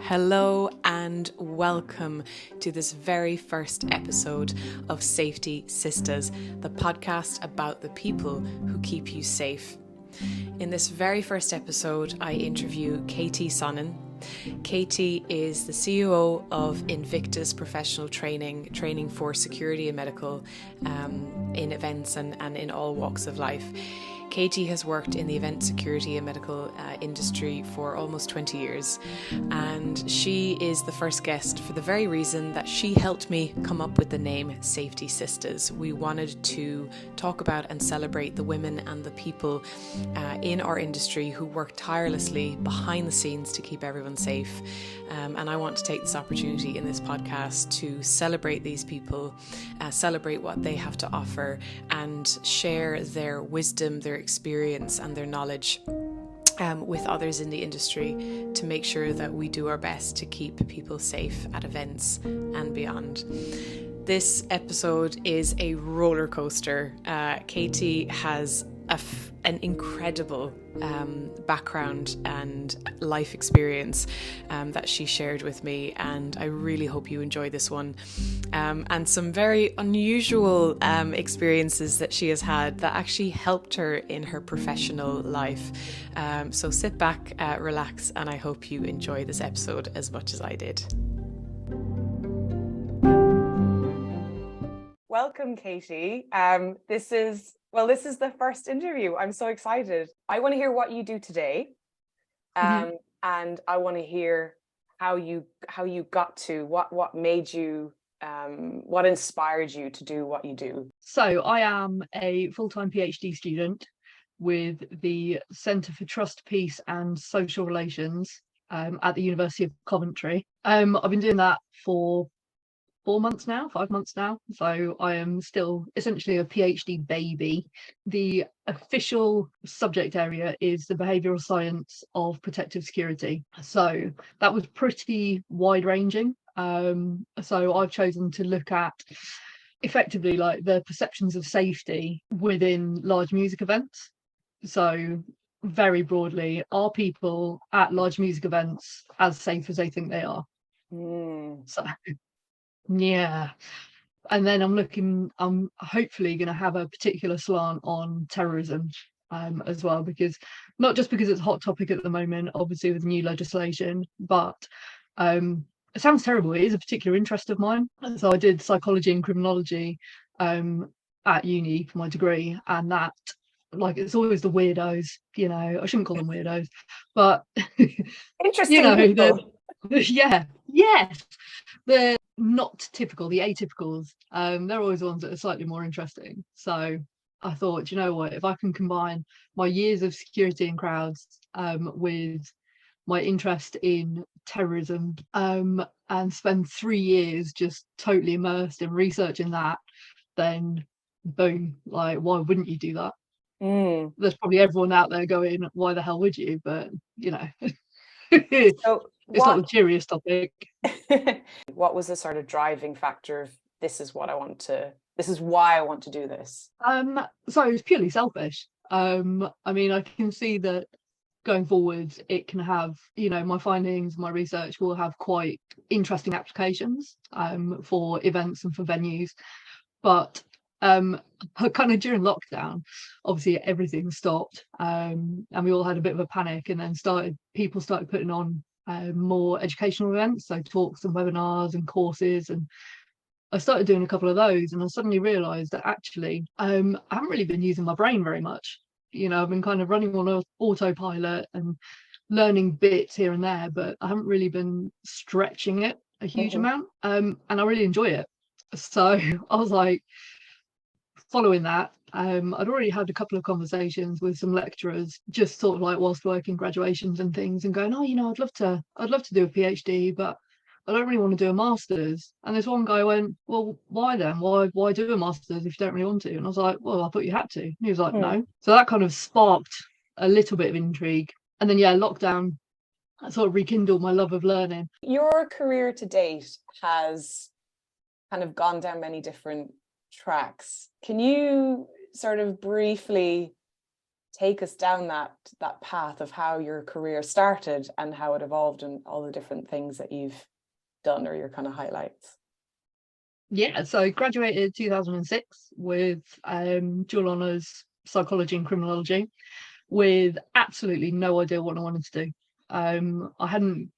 Hello and welcome to this very first episode of Safety Sistas, the podcast about the people who keep you safe. In this very first episode, I interview KT Sonnen. KT is the CEO of Invictus professional training for security and medical in events and in all walks of life. KT has worked in the event security and medical industry for almost 20 years, and she is the first guest for the very reason that she helped me come up with the name Safety Sistas. We wanted to talk about and celebrate the women and the people in our industry who work tirelessly behind the scenes to keep everyone safe. And I want to take this opportunity in this podcast to celebrate these people, celebrate what they have to offer, and share their wisdom, their experience and their knowledge with others in the industry to make sure that we do our best to keep people safe at events and beyond. This episode is a roller coaster. KT has an incredible background and life experience that she shared with me, and I really hope you enjoy this one, and some very unusual experiences that she has had that actually helped her in her professional life. So sit back, relax, and I hope you enjoy this episode as much as I did. Welcome, Katie. This is the first interview. I'm so excited. I want to hear what you do today, and I want to hear how you got to what made you, what inspired you to do what you do. So I am a full-time PhD student with the Centre for Trust, Peace and Social Relations at the University of Coventry. I've been doing that for 5 months now, so I am still essentially a PhD baby. The official subject area is the behavioural science of protective security, so that was pretty wide-ranging. So I've chosen to look at effectively like the perceptions of safety within large music events. So very broadly, are people at large music events as safe as they think they are? So yeah, and then I'm hopefully going to have a particular slant on terrorism as well, because not just because it's a hot topic at the moment, obviously with new legislation, but it sounds terrible, it is a particular interest of mine. So I did psychology and criminology at uni for my degree, and that, like, it's always the weirdos, you know, I shouldn't call them weirdos, but Interesting, you know, people. They're not typical, the atypicals. They're always the ones that are slightly more interesting. So I thought, you know what, if I can combine my years of security in crowds with my interest in terrorism and spend 3 years just totally immersed in researching that, then boom, like, why wouldn't you do that? There's probably everyone out there going, why the hell would you? But you know, So it's not the cheeriest topic. What was the sort of driving factor of this is why I want to do this? So it's purely selfish. I mean, I can see that going forward it can have, you know, my findings, my research will have quite interesting applications for events and for venues. But kind of during lockdown, obviously everything stopped, and we all had a bit of a panic, and then people started putting on more educational events, so talks and webinars and courses, and I started doing a couple of those, and I suddenly realised that actually I haven't really been using my brain very much. You know, I've been kind of running on autopilot and learning bits here and there, but I haven't really been stretching it a huge amount, and I really enjoy it. So I was like, following that, I'd already had a couple of conversations with some lecturers, just sort of like whilst working graduations and things, and going, oh, you know, I'd love to do a PhD, but I don't really want to do a master's. And this one guy went, well, why then? Why do a master's if you don't really want to? And I was like, well, I thought you had to. And he was like, no. So that kind of sparked a little bit of intrigue. And then, yeah, lockdown sort of rekindled my love of learning. Your career to date has kind of gone down many different tracks. Can you sort of briefly take us down that path of how your career started and how it evolved and all the different things that you've done, or your kind of highlights. Yeah, so I graduated 2006 with dual honours psychology and criminology, with absolutely no idea what I wanted to do. I hadn't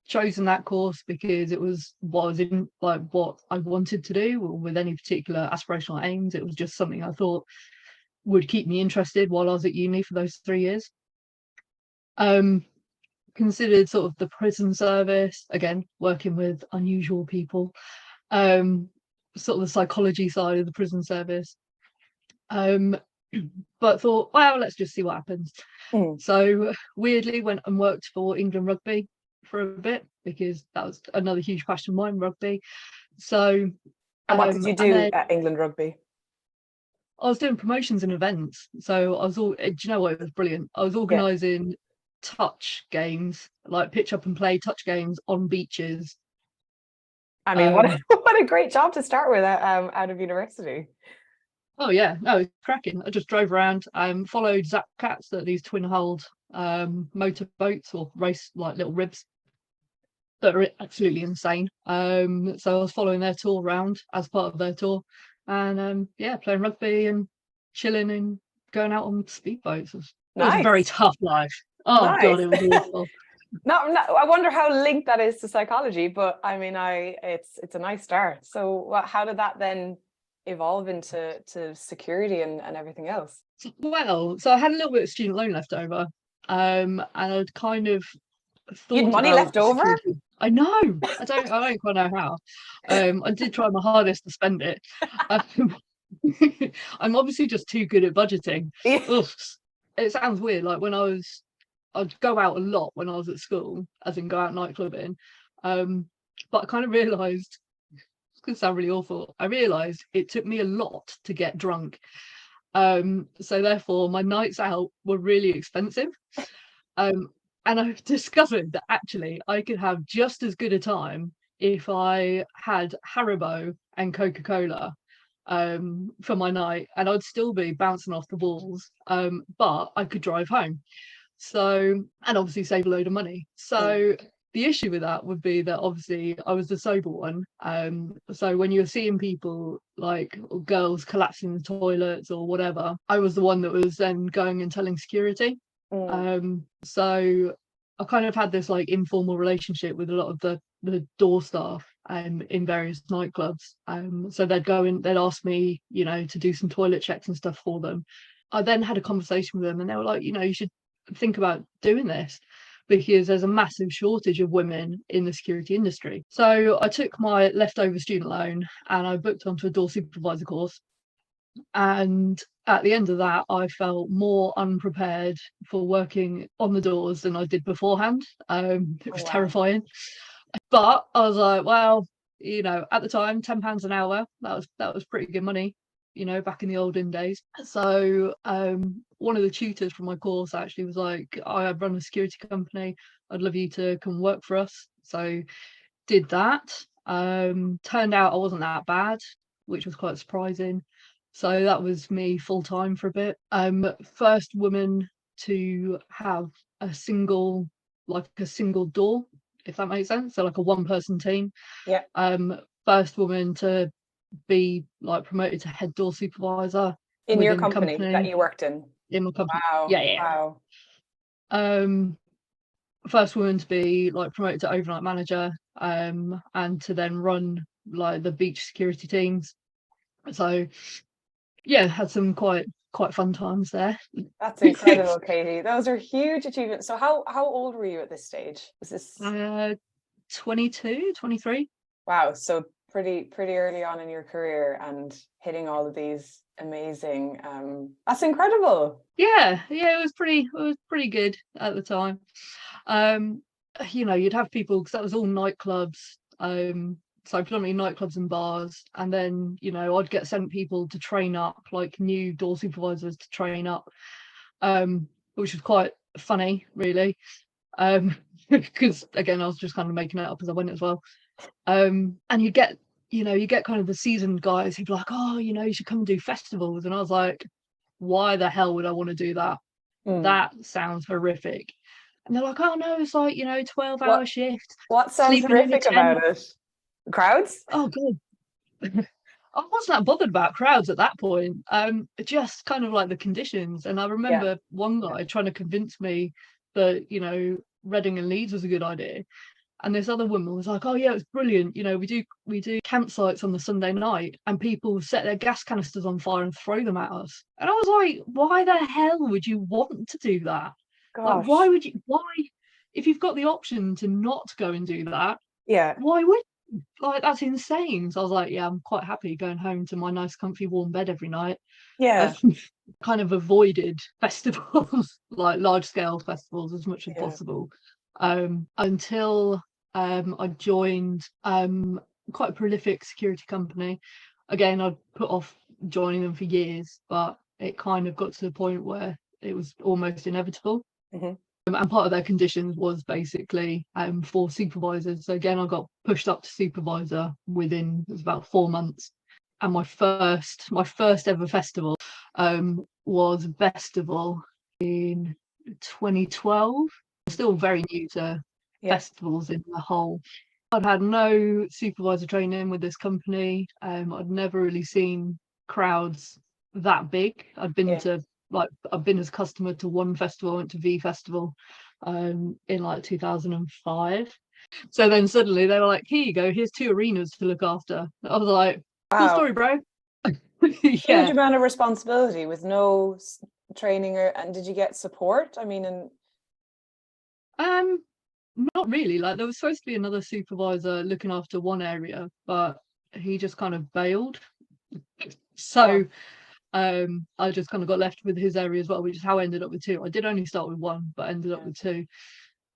chosen that course because it was what I was in, like what I wanted to do, or with any particular aspirational aims. It was just something I thought would keep me interested while I was at uni for those 3 years. Considered sort of the prison service, again, working with unusual people, sort of the psychology side of the prison service. But thought, well, let's just see what happens. So weirdly went and worked for England Rugby for a bit, because that was another huge passion of mine, rugby. So and what did you do at England Rugby? I was doing promotions and events. So I was all, do you know what, it was brilliant. I was organising touch games, like pitch up and play touch games on beaches. I mean, what a great job to start with out of university. Oh yeah, no, it's cracking. I just drove around, followed Zap Cats, that these twin-hulled motor boats, or race like little ribs that are absolutely insane. So I was following their tour around as part of their tour, and yeah, playing rugby and chilling and going out on speedboats. It was a very tough life. Oh God, it was awful. No, I wonder how linked that is to psychology, but I mean, it's a nice start. So how did that then evolve into security and everything else? Well, so I had a little bit of student loan left over, and I'd kind of thought you'd money left over. I know. I don't quite know how. I did try my hardest to spend it. I'm obviously just too good at budgeting. It sounds weird. Like I'd go out a lot when I was at school, as in go out nightclubbing. But I kind of realised, it's going to sound really awful, I realised it took me a lot to get drunk. So therefore my nights out were really expensive. And I've discovered that actually I could have just as good a time if I had Haribo and Coca-Cola for my night, and I'd still be bouncing off the walls, but I could drive home. So, and obviously save a load of money. So the issue with that would be that obviously I was the sober one. So when you're seeing people, like girls collapsing in the toilets or whatever, I was the one that was then going and telling security. So I kind of had this like informal relationship with a lot of the door staff in various nightclubs. So they'd go in, they'd ask me, to do some toilet checks and stuff for them. I then had a conversation with them, and they were like, you should think about doing this, because there's a massive shortage of women in the security industry. So I took my leftover student loan and I booked onto a door supervisor course. And at the end of that, I felt more unprepared for working on the doors than I did beforehand. It was terrifying. But I was like, well, at the time, £10 an hour, that was pretty good money, back in the olden days. So one of the tutors from my course actually was like, I run a security company, I'd love you to come work for us. So did that. Turned out I wasn't that bad, which was quite surprising. So that was me full time for a bit. First woman to have a single door, if that makes sense. So like a one-person team. Yeah. First woman to be like promoted to head door supervisor in your company that you worked in. In my company. Wow. Yeah. Wow. First woman to be like promoted to overnight manager, and to then run like the beach security teams. So yeah, had some quite fun times there. That's incredible, Katie. Those are huge achievements. So how old were you at this stage? Was this 22, 23? Wow, so pretty early on in your career and hitting all of these amazing that's incredible. Yeah, it was pretty good at the time. You'd have people, because that was all nightclubs, so predominantly nightclubs and bars, and then I'd get sent people to train up, like new door supervisors to train up, which was quite funny, really, because again I was just kind of making it up as I went as well. And you get kind of the seasoned guys who'd be like, oh, you should come and do festivals, and I was like, why the hell would I want to do that? That sounds horrific. And they're like, oh no, it's like, 12-hour shift. What sounds sleeping in a horrific tent. about it? Crowds? Oh god. I wasn't that bothered about crowds at that point. Just kind of like the conditions. And I remember one guy trying to convince me that, Reading and Leeds was a good idea. And this other woman was like, oh yeah, it's brilliant. We do campsites on the Sunday night and people set their gas canisters on fire and throw them at us. And I was like, why the hell would you want to do that? Gosh. Like, why, if you've got the option to not go and do that, why would you? Like, that's insane. So I was like, yeah, I'm quite happy going home to my nice comfy warm bed every night. Kind of avoided festivals, like large scale festivals, as much as possible, until I joined quite a prolific security company. Again, I'd put off joining them for years, but it kind of got to the point where it was almost inevitable. And part of their conditions was basically for supervisors. So again, I got pushed up to supervisor within, it was about 4 months. And my first ever festival was Festival in 2012. I'm still very new to festivals in the whole. I'd had no supervisor training with this company. I'd never really seen crowds that big. I'd been as a customer to one festival. I went to V Festival in like 2005. So then suddenly they were like, here you go, here's 2 arenas to look after. I was like, cool story, bro. Huge amount of responsibility with no training, and did you get support? I mean, not really. Like, there was supposed to be another supervisor looking after one area, but he just kind of bailed. So I just kind of got left with his area as well, which is how I ended up with 2. I did only start with 1, but ended up with 2.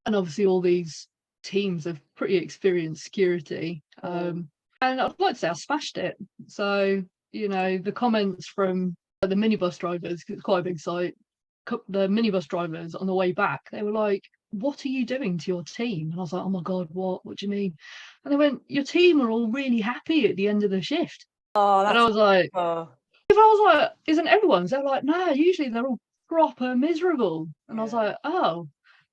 And obviously all these teams of pretty experienced security. And I'd like to say I smashed it. So, the comments from the minibus drivers, 'cause it's quite a big site, the minibus drivers on the way back, they were like, what are you doing to your team? And I was like, oh my God, what do you mean? And they went, your team are all really happy at the end of the shift. And I was like, isn't everyone's? They're like, no, usually they're all proper miserable. And I was like, oh.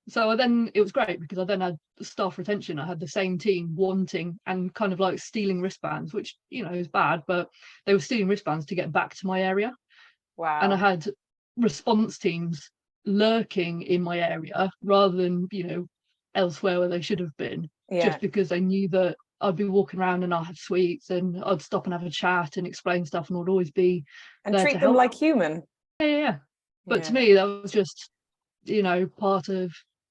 So then it was great because I then had staff retention. I had the same team wanting and kind of like stealing wristbands, which, is bad, but they were stealing wristbands to get back to my area. Wow. And I had response teams lurking in my area rather than, elsewhere where they should have been, just because they knew that I'd be walking around and I'd have sweets and I'd stop and have a chat and explain stuff, and I'd always be and there treat to them help. like human. But to me, that was just,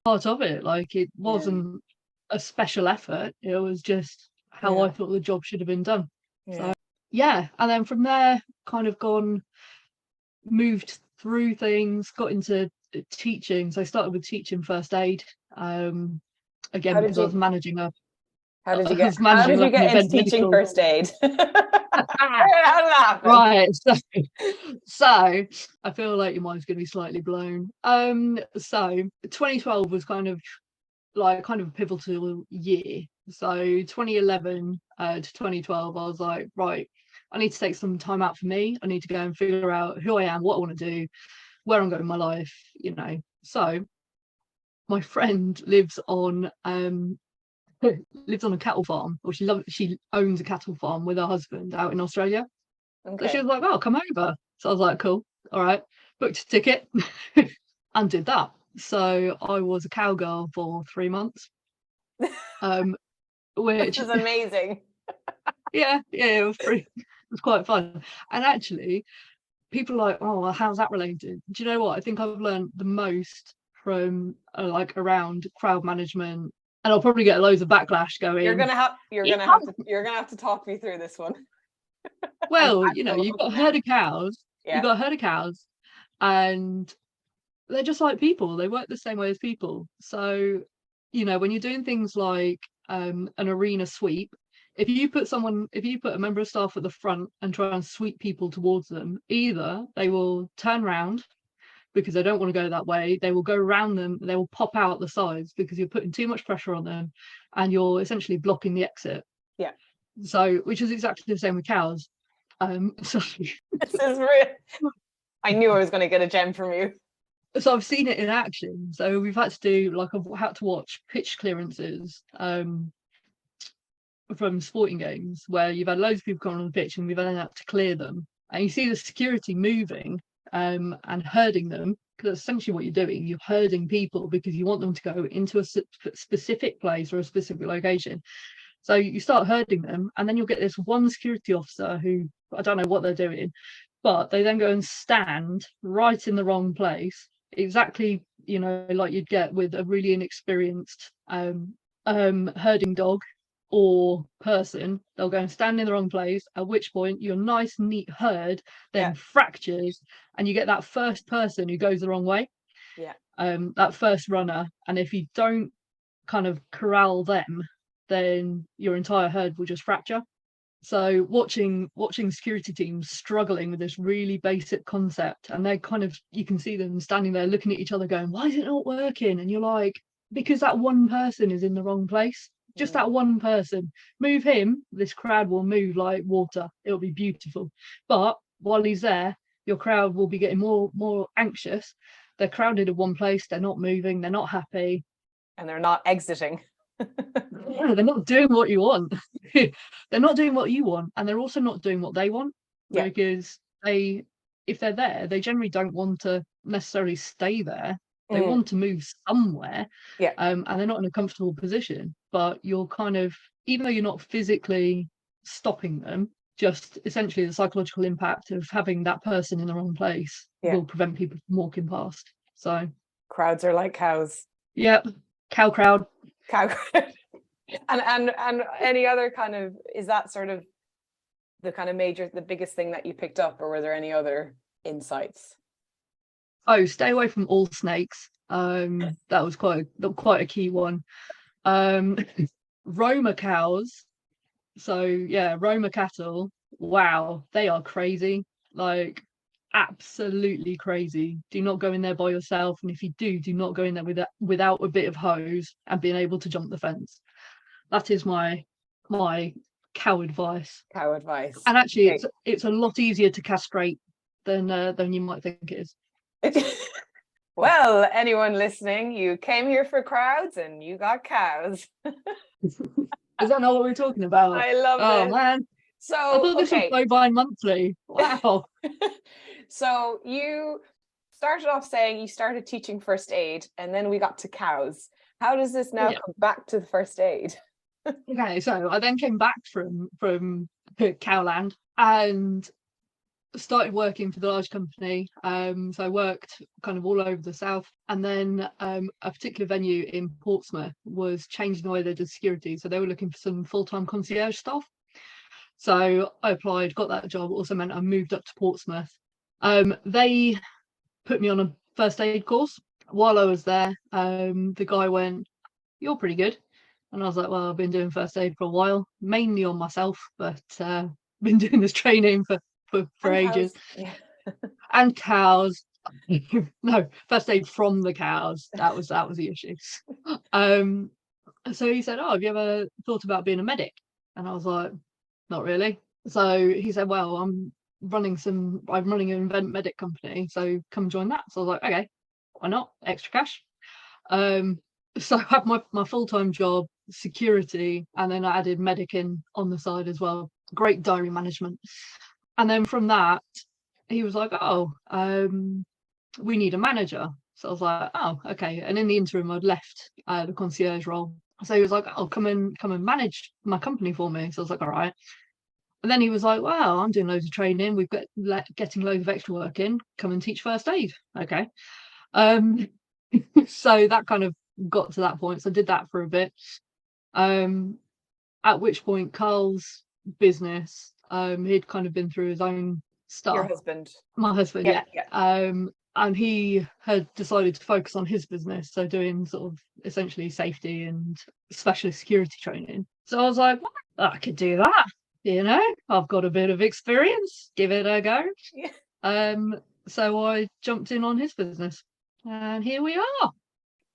part of it. Like, it wasn't a special effort. It was just how I thought the job should have been done. So and then from there, kind of moved through things, got into teaching. So I started with teaching first aid. Again, because I was managing a. How did you get into teaching first aid? Right, so I feel like your mind's going to be slightly blown. So 2012 was kind of a pivotal year. So 2011 to 2012, I was like, right, I need to take some time out for me. I need to go and figure out who I am, what I want to do, where I'm going in my life, So my friend lives on a cattle farm, or she owns a cattle farm with her husband out in Australia. So she was like, oh, come over. So I was like, cool, all right, booked a ticket and did that. So I was a cowgirl for 3 months, which is amazing. it was quite fun. And actually people are like, oh, well, how's that related? Do you know what? I think I've learned the most from around crowd management. And I'll probably get loads of backlash going. You're gonna have to talk me through this one. Well, you've got a herd of cows. You've got a herd of cows, and they're just like people. They work the same way as people. So, when you're doing things like an arena sweep, if you put a member of staff at the front and try and sweep people towards them, either they will turn around because they don't want to go that way, they will go around them, they will pop out the sides because you're putting too much pressure on them and you're essentially blocking the exit. So, which is exactly the same with cows. So this is real. I knew I was going to get a gem from you. So I've seen it in action. So we've had to do, like, I've had to watch pitch clearances from sporting games where you've had loads of people come on the pitch and we've then had to clear them. And you see the security moving and herding them, because that's essentially what you're doing. You're herding people because you want them to go into a specific place or a specific location. So you start herding them, and then you'll get this one security officer who, I don't know what they're doing, but they then go and stand right in the wrong place, exactly, like you'd get with a really inexperienced herding dog or person. They'll go and stand in the wrong place, at which point your nice neat herd then fractures, and you get that first person who goes the wrong way, that first runner. And if you don't kind of corral them, then your entire herd will just fracture. So watching security teams struggling with this really basic concept, and they're kind of, you can see them standing there looking at each other going, why is it not working? And you're like, because that one person is in the wrong place. Just that one person. Move him, this crowd will move like water. It'll be beautiful. But while he's there, your crowd will be getting more anxious. They're crowded in one place, they're not moving, they're not happy. And they're not exiting. Yeah, they're not doing what you want. They're not doing what you want, and they're also not doing what they want, because if they're there, they generally don't want to necessarily stay there. They want to move somewhere, and they're not in a comfortable position. But you're kind of, even though you're not physically stopping them, just essentially the psychological impact of having that person in the wrong place will prevent people from walking past. So crowds are like cows. Yep, cow crowd. And any other kind of, is that sort of the kind of the biggest thing that you picked up, or were there any other insights? Oh, stay away from all snakes. That was quite a key one. Roma cows. So yeah, Roma cattle. Wow, they are crazy. Like, absolutely crazy. Do not go in there by yourself, and if you do not go in there without a bit of hose and being able to jump the fence. That is my cow advice. And actually, it's a lot easier to castrate than you might think it is. Well, anyone listening, you came here for crowds and you got cows. Is that not what we're talking about? I love it. Oh man. So I thought this was bovine monthly. Wow. So you started off saying you started teaching first aid, and then we got to cows. How does this now come back to the first aid? Okay, so I then came back from Cowland and started working for the large company. So I worked kind of all over the south, and then a particular venue in Portsmouth was changing the way they did security. So they were looking for some full-time concierge staff. So I applied, got that job. Also meant I moved up to Portsmouth. They put me on a first aid course. While I was there, the guy went, "You're pretty good." And I was like, well, I've been doing first aid for a while, mainly on myself, but been doing this training for ages. And cows. No, first aid from the cows. That was the issue. So he said, "Oh, have you ever thought about being a medic?" And I was like, "Not really." So he said, "Well, I'm running an event medic company, so come join that." So I was like, "Okay, why not? Extra cash." So I have my full-time job, security, and then I added medicing on the side as well. Great diary management. And then from that, he was like, "Oh, we need a manager." So I was like, "Oh, okay." And in the interim, I'd left the concierge role. So he was like, "Oh, come and manage my company for me." So I was like, "All right." And then he was like, "Well, I'm doing loads of training. We've got getting loads of extra work in. Come and teach first aid." Okay. So that kind of got to that point. So I did that for a bit. At which point Carl's business, he'd kind of been through his own stuff. Your husband. My husband, yeah. And he had decided to focus on his business, so doing sort of essentially safety and specialist security training. So I was like, well, I could do that. I've got a bit of experience, give it a go. Yeah. So I jumped in on his business, and here we are.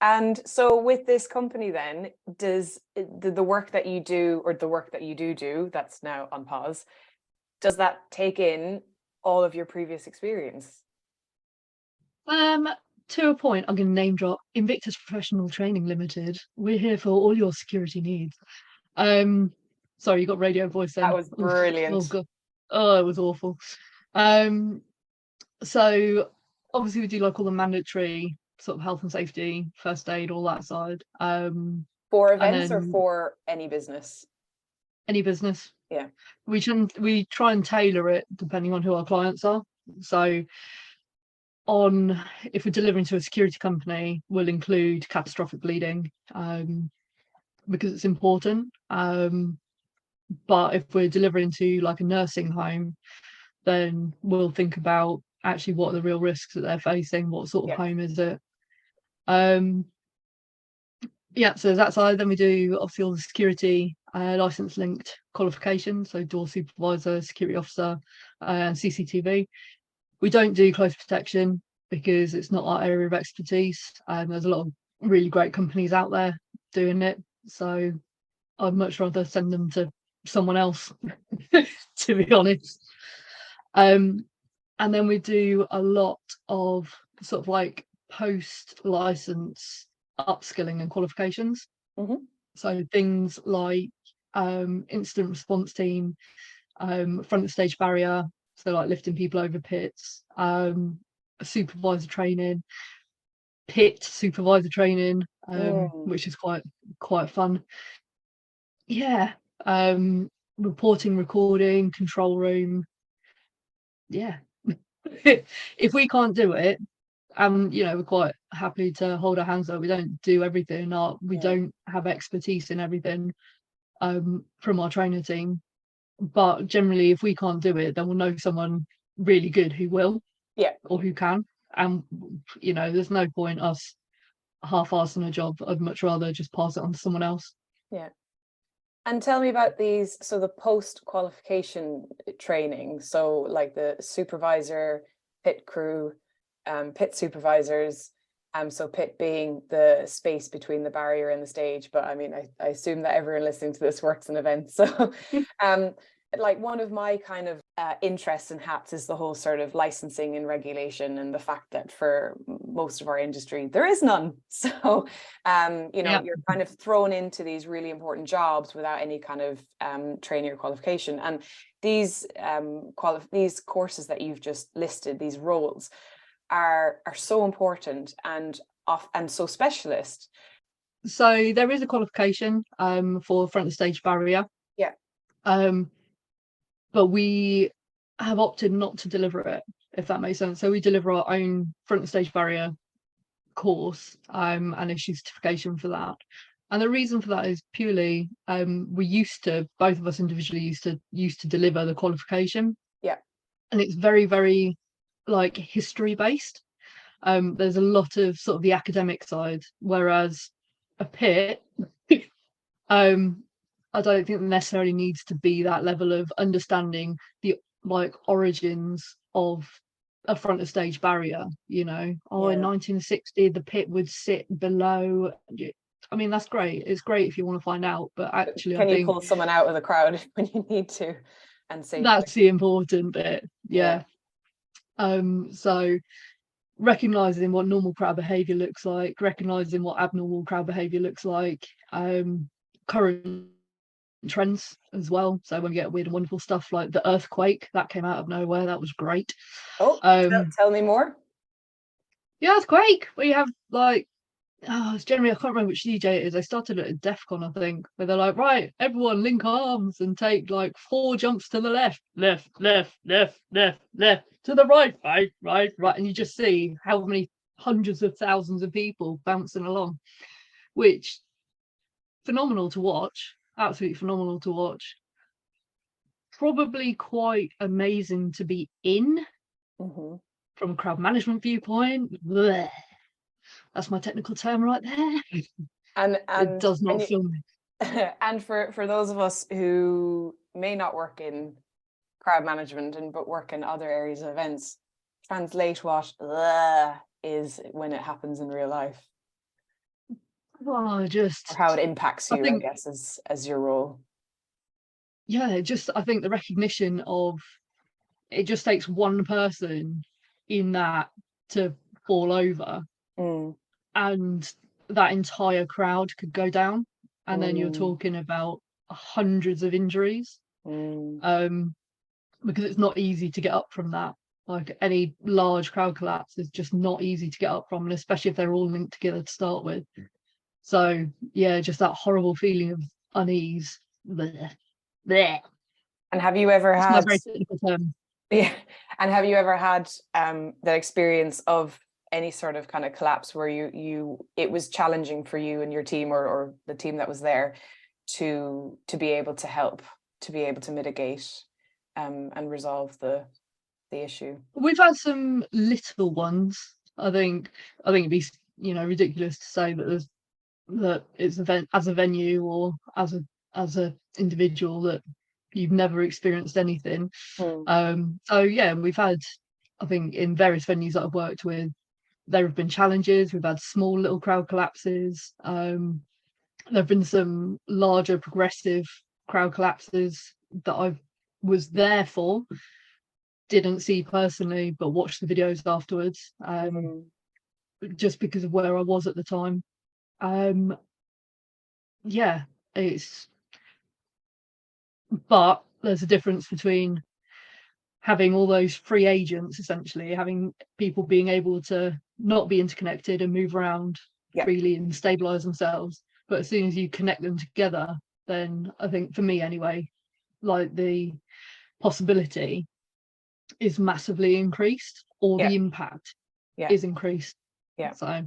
And so with this company then, does the work that you do, or the work that you do that's now on pause, does that take in all of your previous experience? to a point, I'm going to name drop Invictus Professional Training Limited. We're here for all your security needs. Sorry, you got radio voice then. That was brilliant. Oh god, oh, it was awful. So obviously we do like all the mandatory sort of health and safety, first aid, all that side. For events or for any business? Any business. Yeah. We try and tailor it depending on who our clients are. So if we're delivering to a security company, we'll include catastrophic bleeding because it's important. But if we're delivering to like a nursing home, then we'll think about actually what are the real risks that they're facing, what sort of home is it. So that side. Then we do obviously all the security license linked qualifications, so door supervisor, security officer, and CCTV. We don't do close protection because it's not our area of expertise. There's a lot of really great companies out there doing it, so I'd much rather send them to someone else, to be honest. And then we do a lot of sort of like post-license upskilling and qualifications. So things like incident response team, front of stage barrier, so like lifting people over pits, supervisor training, pit supervisor training, which is quite fun. Yeah. Reporting, recording, control room. Yeah. If we can't do it, we're quite happy to hold our hands up. We don't do everything. We don't have expertise in everything from our trainer team. But generally, if we can't do it, then we'll know someone really good who will. Yeah. Or who can. And, there's no point us half-assing a job. I'd much rather just pass it on to someone else. Yeah. And tell me about these, so the post-qualification training, so like the supervisor, pit crew, pit supervisors, so pit being the space between the barrier and the stage, but I mean, I assume that everyone listening to this works in events. So like one of my kind of interests and hats is the whole sort of licensing and regulation, and the fact that for most of our industry there is none. So you're kind of thrown into these really important jobs without any kind of training or qualification. And these these courses that you've just listed, these roles, are so important and so specialist. So there is a qualification for front of stage barrier. Yeah. But we have opted not to deliver it, if that makes sense. So we deliver our own front of stage barrier course and issue certification for that. And the reason for that is purely both of us individually used to deliver the qualification. Yeah. And it's very, very like history based. There's a lot of sort of the academic side, whereas a pit I don't think there necessarily needs to be that level of understanding the like origins of a front of stage barrier, in 1960 the pit would sit below. I mean, that's great. It's great if you want to find out, but actually can you pull someone out of the crowd when you need to and say that's the important bit. Yeah. So recognizing what normal crowd behavior looks like, recognizing what abnormal crowd behavior looks like, current trends as well. So when we get weird and wonderful stuff like the earthquake that came out of nowhere, that was great. Tell me more. Yeah, earthquake. We have like it's generally, I can't remember which DJ it is. They started at a DEF CON, I think, where they're like, right, everyone link arms and take like 4 jumps to the left, left, to the right, and you just see how many hundreds of thousands of people bouncing along, which phenomenal to watch. Absolutely phenomenal to watch. Probably quite amazing to be in from a crowd management viewpoint. Blech. That's my technical term right there. And it does not feel me. And for those of us who may not work in crowd management but work in other areas of events, translate what is when it happens in real life. Well, or how it impacts you, I guess, as your role. Yeah, I think the recognition of it just takes one person in that to fall over, and that entire crowd could go down, and then you're talking about hundreds of injuries, because it's not easy to get up from that. Like any large crowd collapse is just not easy to get up from, and especially if they're all linked together to start with. So yeah, just that horrible feeling of unease. Blech. Blech. And have you ever had very technical term. Yeah, and have you ever had that experience of any sort of kind of collapse where it was challenging for you and your team, or the team that was there, to be able to help, to be able to mitigate and resolve the issue? We've had some little ones. I think it'd be ridiculous to say that it's as a venue or as a individual that you've never experienced anything. So yeah, we've had, I think, in various venues that I've worked with, there have been challenges. We've had small little crowd collapses. There have been some larger progressive crowd collapses that I was there for, didn't see personally, but watched the videos afterwards, just because of where I was at the time. Yeah, but there's a difference between having all those free agents, essentially having people being able to not be interconnected and move around freely and stabilize themselves, but as soon as you connect them together, then I think, for me anyway, like the possibility is massively increased, or the impact is increased. So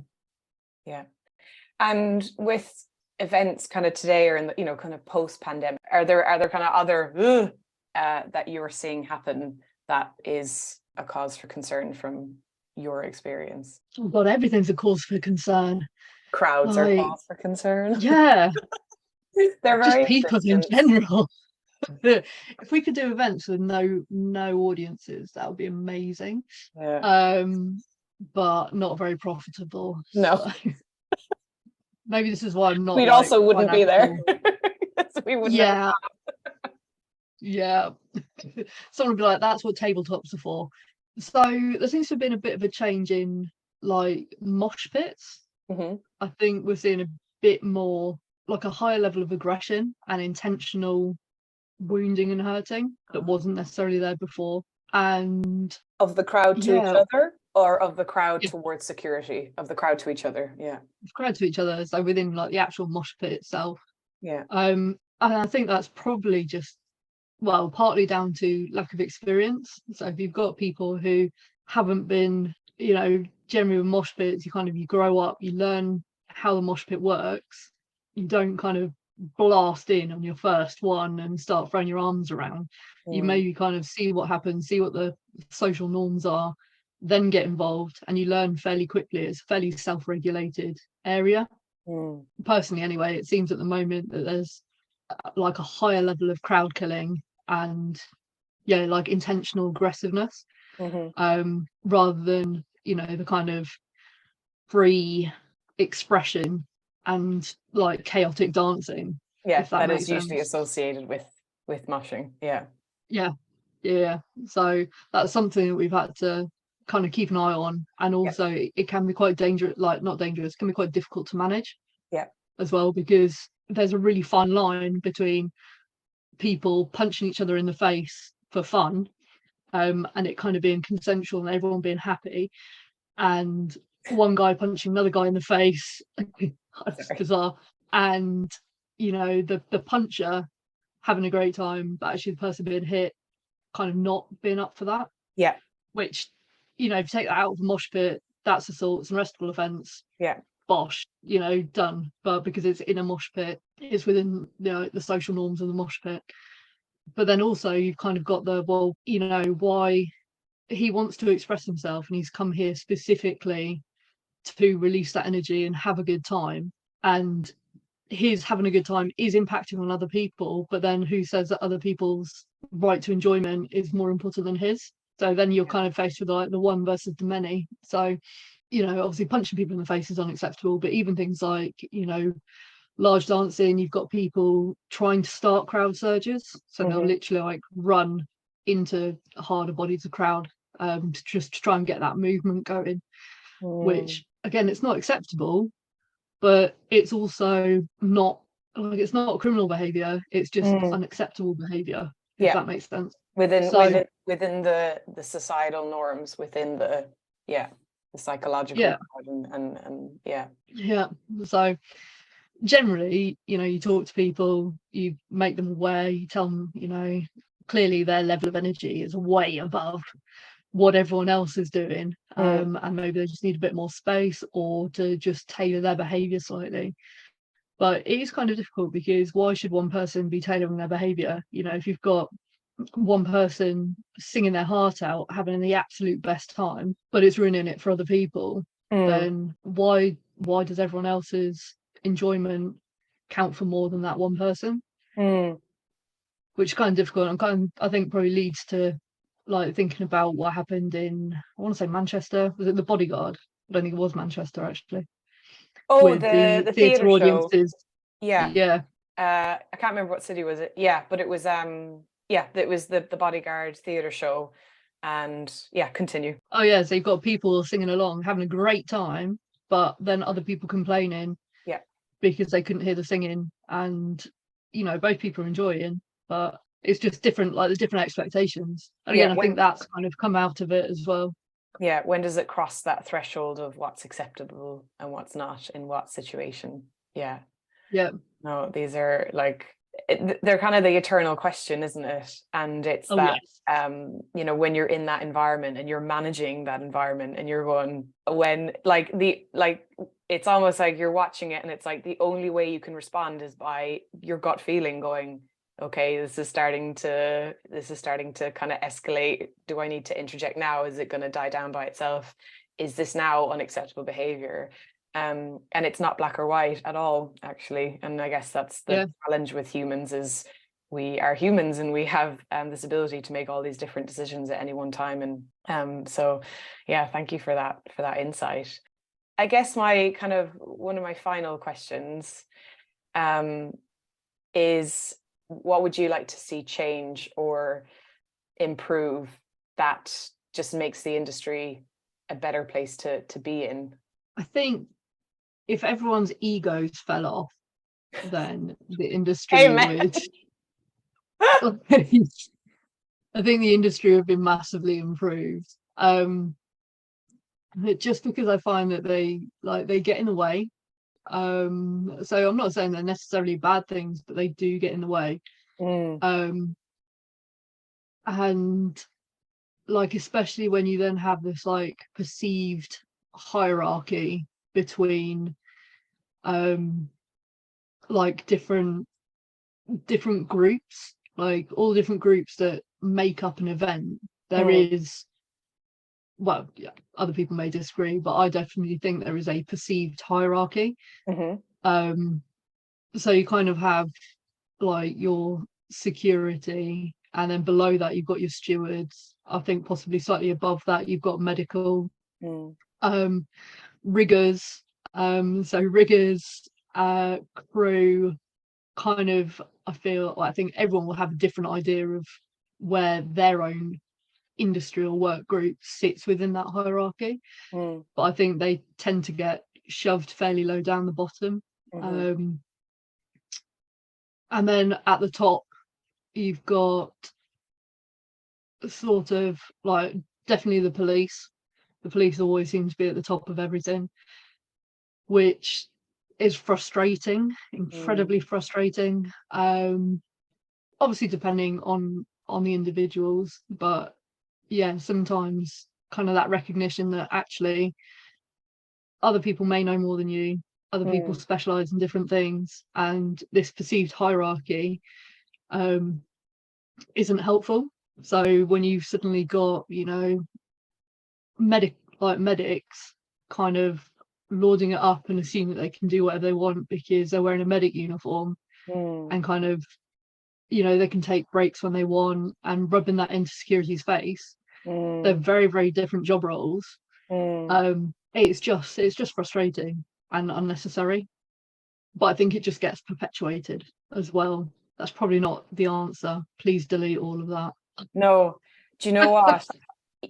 and with events kind of today, or in the kind of post-pandemic, are there kind of other that you're seeing happen that is a cause for concern from your experience? Oh God, everything's a cause for concern. Crowds are a cause for concern. Yeah. They're just very people in general. If we could do events with no audiences, that would be amazing. But not very profitable. No. So. Maybe this is why I'm not. We also wouldn't be there. We would. Yeah. Yeah. Someone would be like, "That's what tabletops are for." So there seems to have been a bit of a change in like mosh pits. I think we're seeing a bit more, like a higher level of aggression and intentional wounding and hurting that wasn't necessarily there before. And of the crowd to each other, or of the crowd towards security, of the crowd to each other. The crowd to each other, so within like the actual mosh pit itself. And I think that's probably just, well, partly down to lack of experience. So if you've got people who haven't been, generally with mosh pits, you grow up, you learn how the mosh pit works. You don't kind of blast in on your first one and start throwing your arms around. You maybe kind of see what happens, see what the social norms are, then get involved, and you learn fairly quickly. It's a fairly self-regulated area. Personally anyway, it seems at the moment that there's like a higher level of crowd killing and like intentional aggressiveness, rather than the kind of free expression and like chaotic dancing. That is usually associated with moshing. So that's something that we've had to kind of keep an eye on, and also it can be quite dangerous, like not dangerous, can be quite difficult to manage as well, because there's a really fine line between people punching each other in the face for fun, and it kind of being consensual and everyone being happy, and one guy punching another guy in the face. It's bizarre. And the puncher having a great time, but actually the person being hit kind of not being up for that. Which, if you take that out of the mosh pit, that's assault, it's an arrestable offence. Bosh, done. But because it's in a mosh pit, it's within the social norms of the mosh pit. But then also you've kind of got why he wants to express himself, and he's come here specifically to release that energy and have a good time, and his having a good time is impacting on other people, but then who says that other people's right to enjoyment is more important than his? So then you're kind of faced with like the one versus the many. So obviously punching people in the face is unacceptable, but even things like large dancing, you've got people trying to start crowd surges, so they'll literally like run into harder bodies of crowd to just try and get that movement going, which again, it's not acceptable, but it's also not, like, it's not criminal behavior, it's just unacceptable behavior, if that makes sense. Within So within the societal norms, within the psychological part, and so generally, you talk to people, you make them aware, you tell them, clearly their level of energy is way above what everyone else is doing, and maybe they just need a bit more space, or to just tailor their behavior slightly. But it is kind of difficult, because why should one person be tailoring their behavior? If you've got one person singing their heart out, having the absolute best time, but it's ruining it for other people, then why does everyone else's enjoyment count for more than that one person? Which is kind of difficult, and I think probably leads to, like, thinking about what happened in, I want to say Manchester. Was it The Bodyguard? I don't think it was Manchester, actually. Oh, With the theatre show. audiences. Yeah. I can't remember what city was it. Yeah, but it was it was the Bodyguard theatre show. And continue. Oh yeah, so you've got people singing along, having a great time, but then other people complaining because they couldn't hear the singing, and both people are enjoying, but it's just different, like the different expectations. And again, I think that's kind of come out of it as well. Yeah, when does it cross that threshold of what's acceptable and what's not in what situation? Yeah. No, these are like, they're kind of the eternal question, isn't it? And it's when you're in that environment and you're managing that environment, and you're going, when it's almost like you're watching it, and it's like the only way you can respond is by your gut feeling going, okay, this is starting to kind of escalate. Do I need to interject now? Is it going to die down by itself? Is this now unacceptable behavior? And it's not black or white at all, actually. And I guess that's the challenge with humans, is we are humans, and we have this ability to make all these different decisions at any one time. And so thank you for that insight. I guess one of my final questions is, what would you like to see change or improve that just makes the industry a better place to be in? I think if everyone's egos fell off, then the industry would I think the industry would be massively improved. Just because I find that they get in the way. So I'm not saying they're necessarily bad things, but they do get in the way. And like, especially when you then have this like perceived hierarchy between like different groups, like all the different groups that make up an event. There is, well, other people may disagree, but I definitely think there is a perceived hierarchy. So you kind of have like your security, and then below that you've got your stewards. I think possibly slightly above that you've got medical, riggers. So riggers, crew, kind of, I think everyone will have a different idea of where their own industrial work group sits within that hierarchy. But I think they tend to get shoved fairly low down the bottom. And then at the top you've got sort of like, definitely the police. The police always seem to be at the top of everything, which is frustrating, incredibly frustrating. Obviously depending on the individuals, but sometimes kind of that recognition that actually other people may know more than you, other people specialize in different things, and this perceived hierarchy isn't helpful. So when you've suddenly got medics kind of lording it up and assuming that they can do whatever they want because they're wearing a medic uniform, and kind of they can take breaks when they want, and rubbing that into security's face. They're very, very different job roles. It's just frustrating and unnecessary, but I think it just gets perpetuated as well. That's probably not the answer. Please delete all of that. No, do you know what?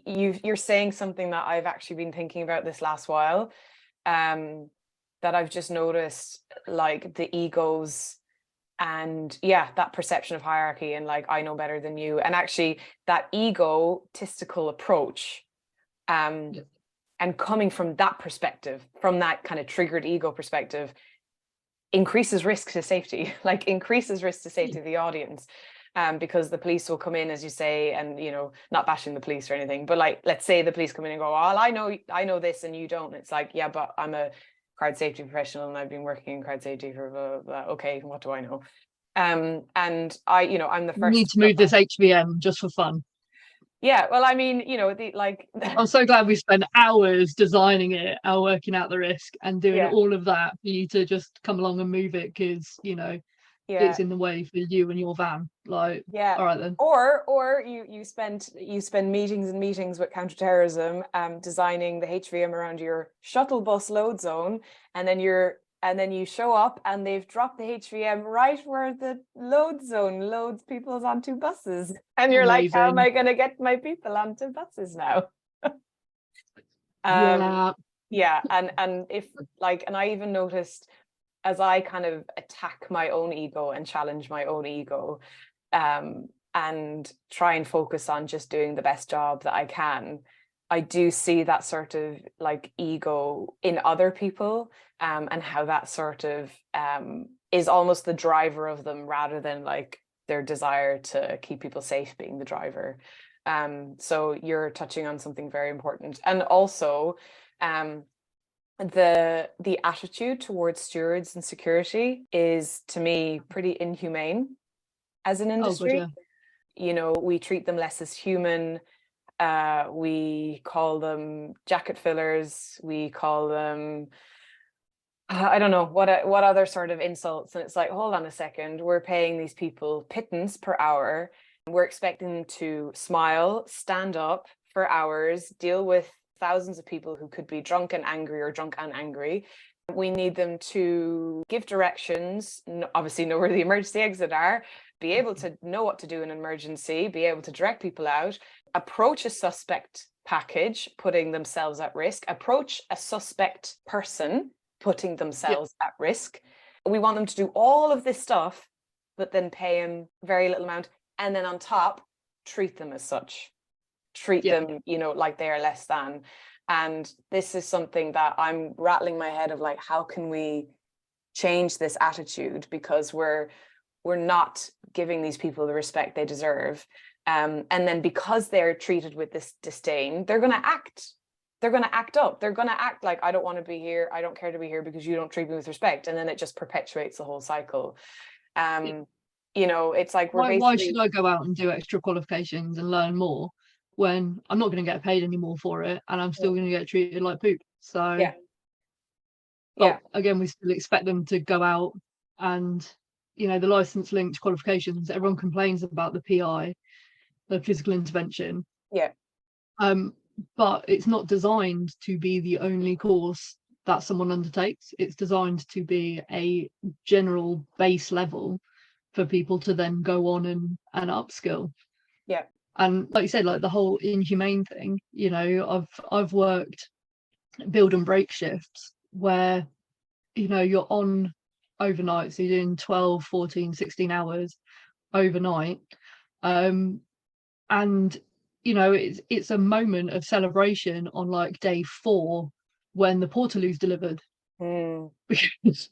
You're saying something that I've actually been thinking about this last while, that I've just noticed, like the egos and that perception of hierarchy and like I know better than you, and actually that egotistical approach, and coming from that perspective, from that kind of triggered ego perspective, increases risk to safety, like increases risk to safety of the audience. Because the police will come in, as you say, and not bashing the police or anything, but like, let's say the police come in and go, well, I know this and you don't. It's like, yeah, but I'm a crowd safety professional and I've been working in crowd safety for blah, blah, blah. Okay, what do I know? And I'm the first. You need to move this HVM just for fun. Yeah, well, I mean, I'm so glad we spent hours designing it, working out the risk and doing all of that for you to just come along and move it because it's in the way for you and your van. Like, all right then. Or you spend meetings and meetings with counterterrorism, designing the HVM around your shuttle bus load zone, and then you show up and they've dropped the HVM right where the load zone loads people onto buses, and you're like, how am I going to get my people onto buses now? And if like, and I even noticed, as I kind of attack my own ego and challenge my own ego, and try and focus on just doing the best job that I can, I do see that sort of like ego in other people, and how that sort of is almost the driver of them rather than like their desire to keep people safe being the driver. So you're touching on something very important. And also, the attitude towards stewards and security is, to me, pretty inhumane as an industry. We treat them less as human. We call them jacket fillers. We call them, I don't know what other sort of insults. And it's like, hold on a second, we're paying these people pittance per hour. We're expecting them to smile, stand up for hours, deal with thousands of people who could be drunk and angry or drunk and angry. We need them to give directions, obviously know where the emergency exits are, be able to know what to do in an emergency, be able to direct people out, approach a suspect package, putting themselves at risk, approach a suspect person, putting themselves at risk. We want them to do all of this stuff, but then pay them very little amount. And then on top, treat them as such. Treat them, like they are less than. And this is something that I'm rattling my head of, like, how can we change this attitude? Because we're not giving these people the respect they deserve. And then because they're treated with this disdain, they're going to act. They're going to act up. They're going to act like, I don't want to be here. I don't care to be here because you don't treat me with respect. And then it just perpetuates the whole cycle. It's like, why should I go out and do extra qualifications and learn more when I'm not going to get paid anymore for it, and I'm still going to get treated like poop? So again, we still expect them to go out and the license linked qualifications. Everyone complains about the PI, the physical intervention, but it's not designed to be the only course that someone undertakes. It's designed to be a general base level for people to then go on and upskill. And like you said, like the whole inhumane thing, I've worked build and break shifts where you're on overnight, so you're doing 12, 14, 16 hours overnight, and it's a moment of celebration on like day 4 when the portaloo's delivered, because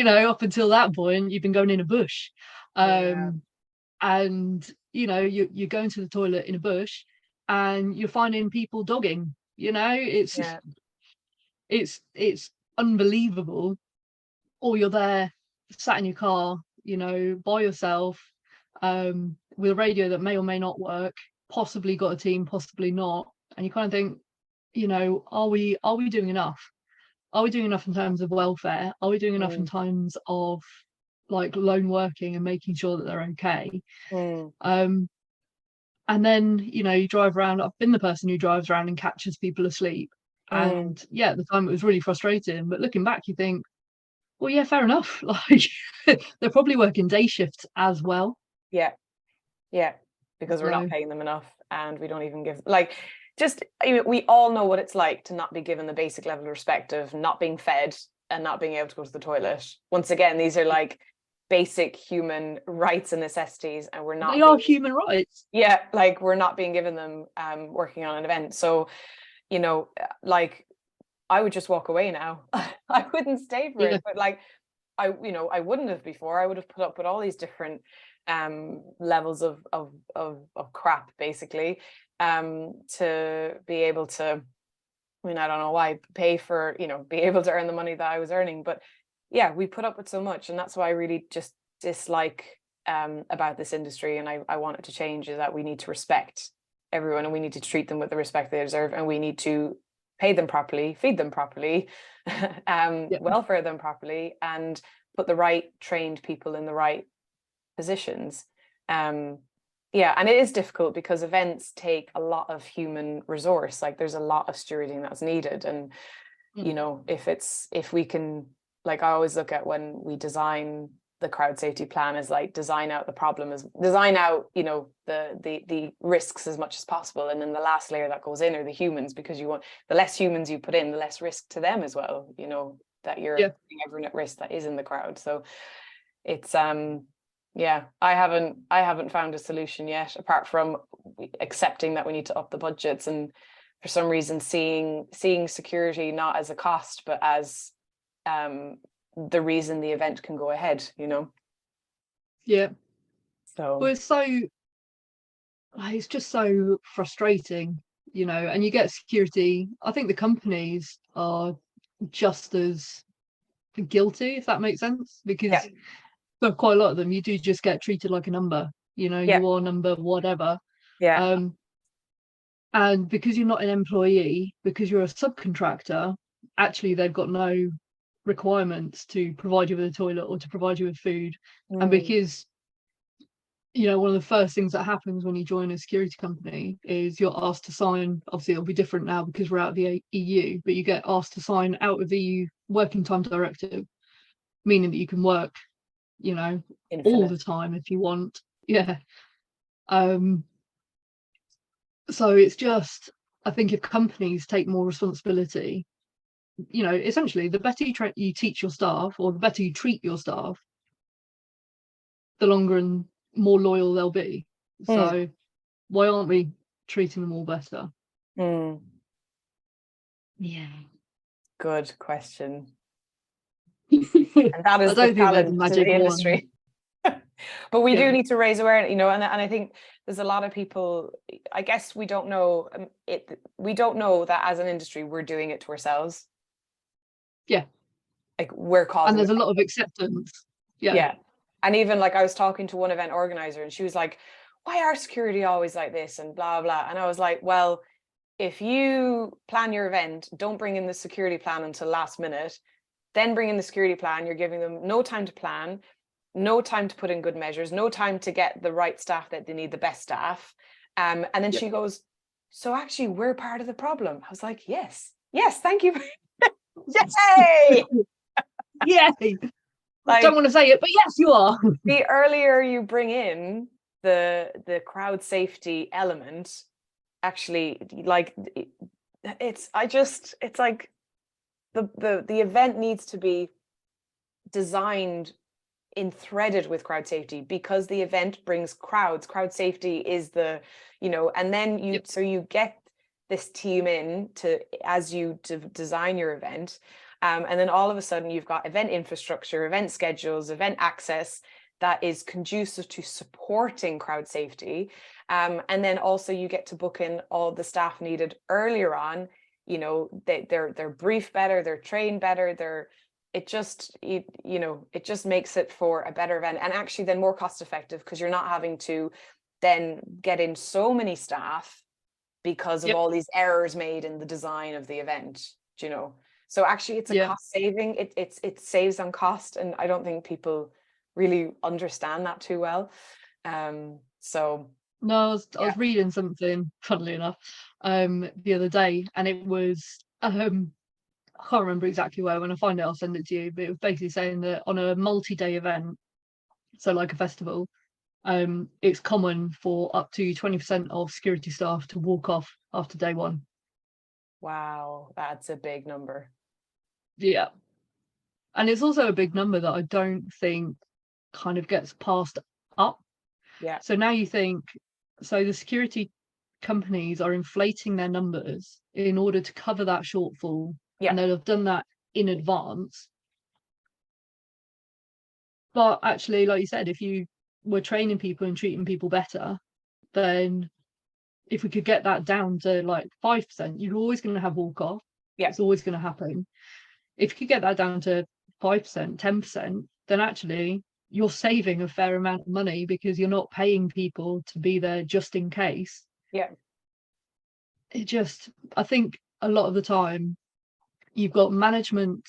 up until that point you've been going in a bush, and you're going to the toilet in a bush and you're finding people dogging. It's unbelievable. Or you're there sat in your car by yourself, with a radio that may or may not work, possibly got a team, possibly not, and you kind of think, are we doing enough? Are we doing enough in terms of welfare? Are we doing enough in terms of like lone working and making sure that they're okay? And then you drive around. I've been the person who drives around and catches people asleep, and at the time it was really frustrating, but looking back you think, well, yeah, fair enough. Like they're probably working day shifts as well. Because we're not paying them enough, and we don't even give, like, just, we all know what it's like to not be given the basic level of respect of not being fed and not being able to go to the toilet. Once again, these are like basic human rights and necessities, and we're not. They are human rights. Yeah, like we're not being given them working on an event. So, like I would just walk away now. I wouldn't stay for it. But like I wouldn't have before. I would have put up with all these different levels of crap, basically, to be able to, I don't know why, pay for, be able to earn the money that I was earning. But yeah, we put up with so much, and that's why I really just dislike about this industry, and I want it to change, is that we need to respect everyone, and we need to treat them with the respect they deserve, and we need to pay them properly, feed them properly, welfare them properly, and put the right trained people in the right positions. And it is difficult because events take a lot of human resource. Like there's a lot of stewarding that's needed, and if we can, like, I always look at when we design the crowd safety plan as like design out the risks as much as possible, and then the last layer that goes in are the humans, because the less humans you put in, the less risk to them as well, that you're putting everyone at risk that is in the crowd. So it's I haven't found a solution yet, apart from accepting that we need to up the budgets, and for some reason seeing security not as a cost but as the reason the event can go ahead. So well, it's just so frustrating, and you get security. I think the companies are just as guilty, if that makes sense, because for quite a lot of them you do just get treated like a number. You are number whatever. And because you're not an employee, because you're a subcontractor, actually they've got no requirements to provide you with a toilet or to provide you with food. And because one of the first things that happens when you join a security company is you're asked to sign, obviously it'll be different now because we're out of the EU, but you get asked to sign out of the EU working time directive, meaning that you can work all the time if you want. So it's just, I think if companies take more responsibility, essentially the better you teach your staff, or the better you treat your staff, the longer and more loyal they'll be. So why aren't we treating them all better? Good question. And that is the challenge to the industry. But we do need to raise awareness, and I think there's a lot of people, I guess we don't know we don't know that as an industry we're doing it to ourselves. Like we're causing, and there's a lot of acceptance. And even like I was talking to one event organizer, and she was like, why are security always like this and blah blah, and I was like, well, if you plan your event, don't bring in the security plan until last minute, then bring in the security plan, you're giving them no time to plan, no time to put in good measures, no time to get the right staff that they need, the best staff. And then she goes, so actually we're part of the problem. I was like, yes, thank you. Yay! Yay! I don't want to say it, but yes, you are. The earlier you bring in the crowd safety element, actually, like it's like the event needs to be designed threaded with crowd safety, because the event brings crowd safety is the, and then you get this team in to, as you design your event, and then all of a sudden you've got event infrastructure, event schedules, event access that is conducive to supporting crowd safety, and then also you get to book in all the staff needed earlier on. They're briefed better, they're trained better, it just makes it for a better event, and actually then more cost effective, because you're not having to then get in so many staff because of all these errors made in the design of the event. So actually it's a cost saving. It saves on cost, and I don't think people really understand that too well. So no, I was reading something, funnily enough, the other day, and it was I can't remember exactly where. When I find it, I'll send it to you. But it was basically saying that on a multi-day event, so like a festival, it's common for up to 20% of security staff to walk off after day one. Wow, that's a big number. Yeah. And it's also a big number that I don't think kind of gets passed up. Yeah. So now you think, so the security companies are inflating their numbers in order to cover that shortfall. Yeah. And they'll have done that in advance. But actually, like you said, if you were training people and treating people better, then if we could get that down to like 5%, you're always going to have walk off. Yeah. It's always going to happen. If you could get that down to 5%, 10%, then actually you're saving a fair amount of money because you're not paying people to be there just in case. Yeah. I think a lot of the time you've got management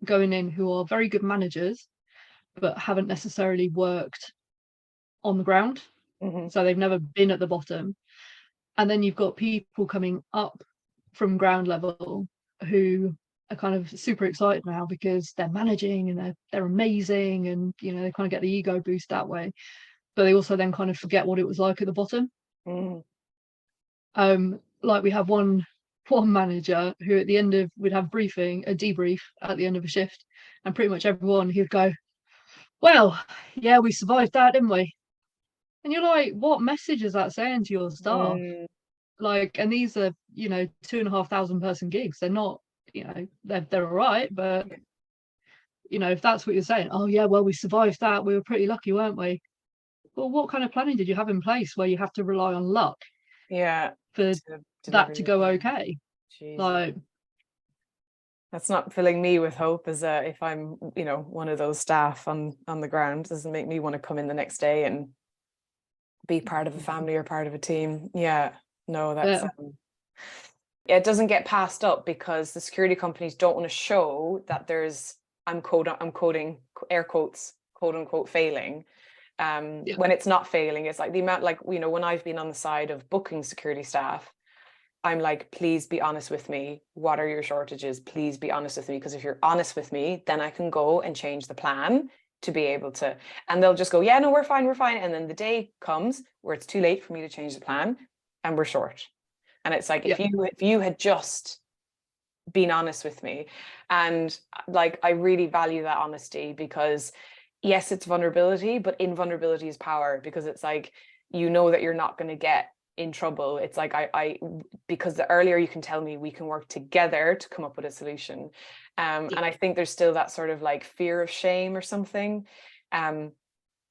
going in who are very good managers, but haven't necessarily worked on the ground. Mm-hmm. So they've never been at the bottom. And then you've got people coming up from ground level who are kind of super excited now because they're managing and they're amazing, and you know, they kind of get the ego boost that way, but they also then kind of forget what it was like at the bottom. Like we have one manager who at the end of, we'd have a debrief at the end of a shift, and pretty much everyone, he would go, well, yeah, we survived that, didn't we? And you're like, what message is that saying to your staff? Like, and these are, you know, 2,500 person gigs. They're not, you know, they're all right, but you know, if that's what you're saying, oh yeah, well, we survived that, we were pretty lucky, weren't we? Well, what kind of planning did you have in place where you have to rely on luck? Yeah. For that to go okay. Jeez. Like, that's not filling me with hope as if I'm, you know, one of those staff on the ground. Doesn't make me want to come in the next day and be part of a family or part of a team. Yeah. No, that's it doesn't get passed up because the security companies don't want to show that there's, I'm quoting air quotes, quote unquote, failing. When it's not failing, it's like the amount, like, you know, when I've been on the side of booking security staff, I'm like, please be honest with me. What are your shortages? Please be honest with me. Because if you're honest with me, then I can go and change the plan to be able to, and they'll just go, yeah, no, we're fine. And then the day comes where it's too late for me to change the plan and we're short. And it's like, if you had just been honest with me, and like, I really value that honesty because yes, it's vulnerability, but in vulnerability is power, because it's like, you know that you're not going to get in trouble. It's like, I because the earlier you can tell me, we can work together to come up with a solution. And I think there's still that sort of like fear of shame or something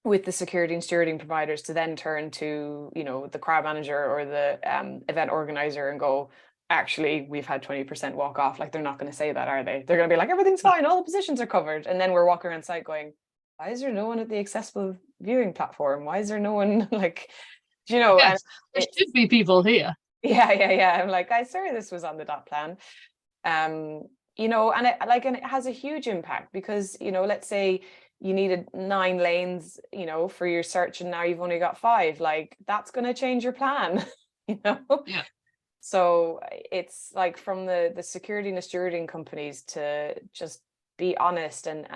with the security and stewarding providers to then turn to, you know, the crowd manager or the event organizer and go, actually, we've had 20% walk off. Like, they're not going to say that, are they? They're going to be like, everything's fine, all the positions are covered. And then we're walking around site going, why is there no one at the accessible viewing platform? Why is there no one, like, you know? Yes, and there should be people here. Yeah. I'm like, guys, sorry, this was on the dot plan. You know, and it has a huge impact because, you know, let's say you needed 9 lanes, you know, for your search, and now you've only got 5. Like, that's going to change your plan, you know? Yeah. So it's like, from the security and the stewarding companies to just be honest and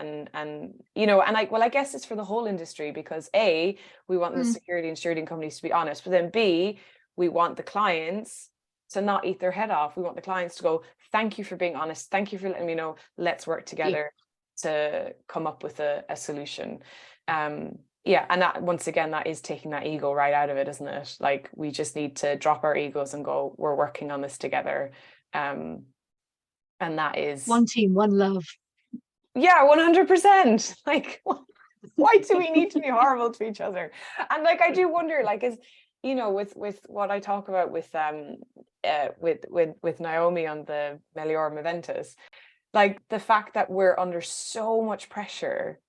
you know, and I guess it's for the whole industry, because A, we want the security and stewarding companies to be honest, but then B, we want the clients to not eat their head off. We want the clients to go, thank you for being honest, thank you for letting me know, let's work together to come up with a solution. And that, once again, that is taking that ego right out of it, isn't it? Like, we just need to drop our egos and go, we're working on this together. And that is one team, one love. Yeah, 100%. Like, why do we need to be horrible to each other? And like, I do wonder, like, is, you know, with what I talk about with Naomi on the Meliorum Aventus, like, the fact that we're under so much pressure.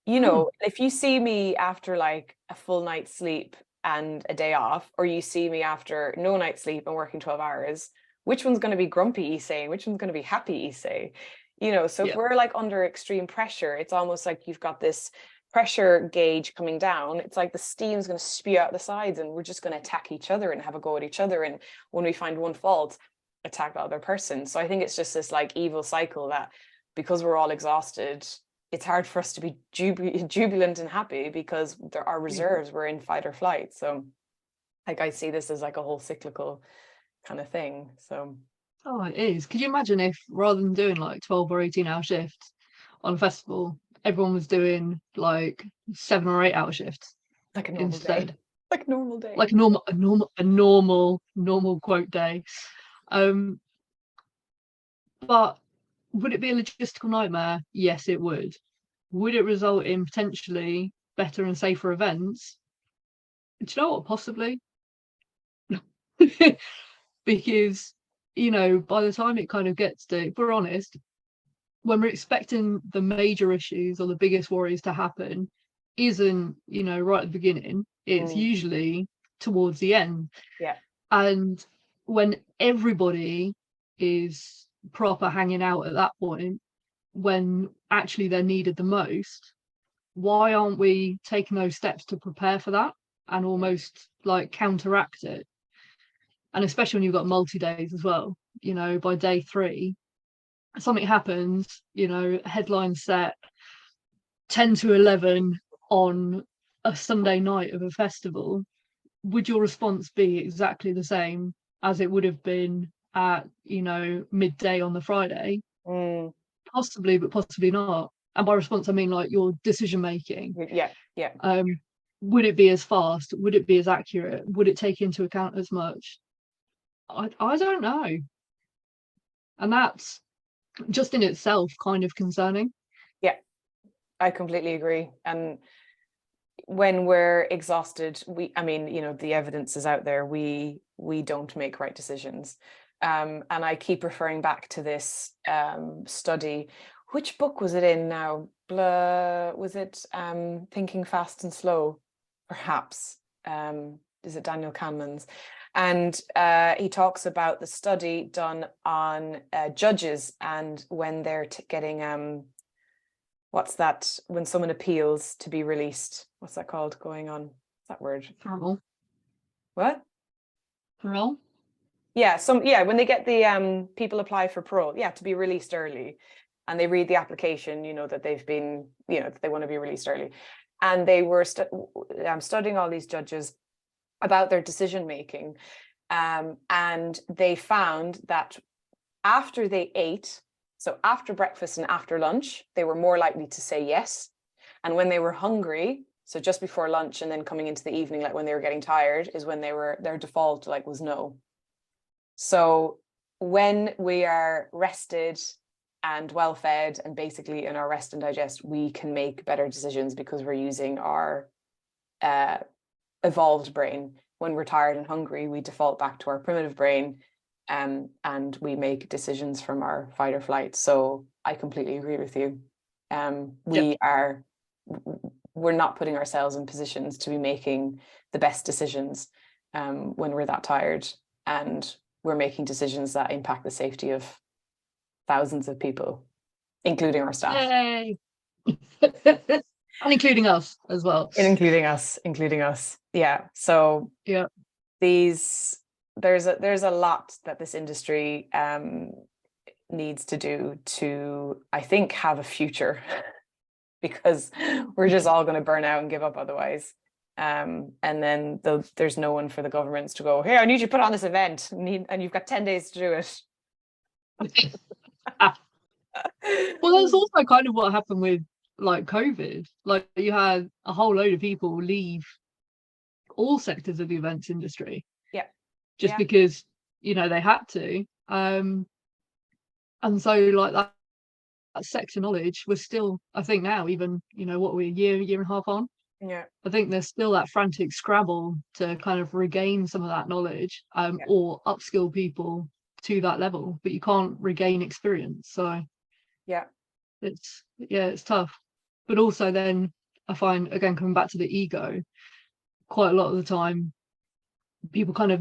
You know, if you see me after like a full night's sleep and a day off, or you see me after no night's sleep and working 12 hours, which one's going to be grumpy Issei and which one's going to be happy Issei? You know, so if we're like under extreme pressure, it's almost like you've got this pressure gauge coming down. It's like the steam's going to spew out the sides, and we're just going to attack each other and have a go at each other. And when we find one fault, attack the other person. So I think it's just this like evil cycle that, because we're all exhausted, it's hard for us to be jubilant and happy because our reserves were in fight or flight. So like I see this as like a whole cyclical kind of thing. So it is. Could you imagine if rather than doing like 12 or 18-hour shifts on a festival, everyone was doing like 7 or 8-hour shifts like a normal instead? day. Like a normal day. Like a normal quote day. But would it be a logistical nightmare? Yes, it would. Would it result in potentially better and safer events? Do you know what? Possibly. Because, by the time it kind of gets to, if we're honest, when we're expecting the major issues or the biggest worries to happen, isn't, right at the beginning, it's usually towards the end. Yeah. And when everybody is proper hanging out at that point, when actually they're needed the most, why aren't we taking those steps to prepare for that and almost like counteract it? And especially when you've got multi-days as well, by day 3 something happens, headline set 10 to 11 on a Sunday night of a festival. Would your response be exactly the same as it would have been at midday on the Friday? Possibly, but possibly not. And by response I mean like your decision making. Yeah. Would it be as fast? Would it be as accurate? Would it take into account as much? I don't know. And that's just in itself kind of concerning. Yeah, I completely agree. And when we're exhausted, the evidence is out there, we don't make right decisions. And I keep referring back to this study. Which book was it in now? Was it Thinking Fast and Slow, perhaps? Is it Daniel Kahneman's? And he talks about the study done on judges and when they're getting what's that, when someone appeals to be released, what's that called, going on, what's that word? Parole. What? Parole? Yeah, when they get the people apply for parole, to be released early, and they read the application, that they've been, that they want to be released early. And they were studying all these judges about their decision making, and they found that after they ate, so after breakfast and after lunch, they were more likely to say yes. And when they were hungry, so just before lunch and then coming into the evening, like when they were getting tired, is when their default was no. So when we are rested and well fed and basically in our rest and digest, we can make better decisions because we're using our evolved brain. When we're tired and hungry, we default back to our primitive brain, and we make decisions from our fight or flight. So I completely agree with you. We're not putting ourselves in positions to be making the best decisions when we're that tired, and we're making decisions that impact the safety of thousands of people, including our staff. Yay. And including us as well. And including us. Yeah. So yeah, there's a lot that this industry needs to do to, I think, have a future, because we're just all going to burn out and give up otherwise. And then there's no one for the governments to go, here, I need you to put on this event, and you've got 10 days to do it. Well, that's also kind of what happened with like COVID. Like you had a whole load of people leave all sectors of the events industry. Yeah. Just because, they had to. And so like that sector knowledge was still, I think now, even, what we're a year and a half on. Yeah. I think there's still that frantic scrabble to kind of regain some of that knowledge, or upskill people to that level, but you can't regain experience. So it's tough. But also then I find, again, coming back to the ego, quite a lot of the time people kind of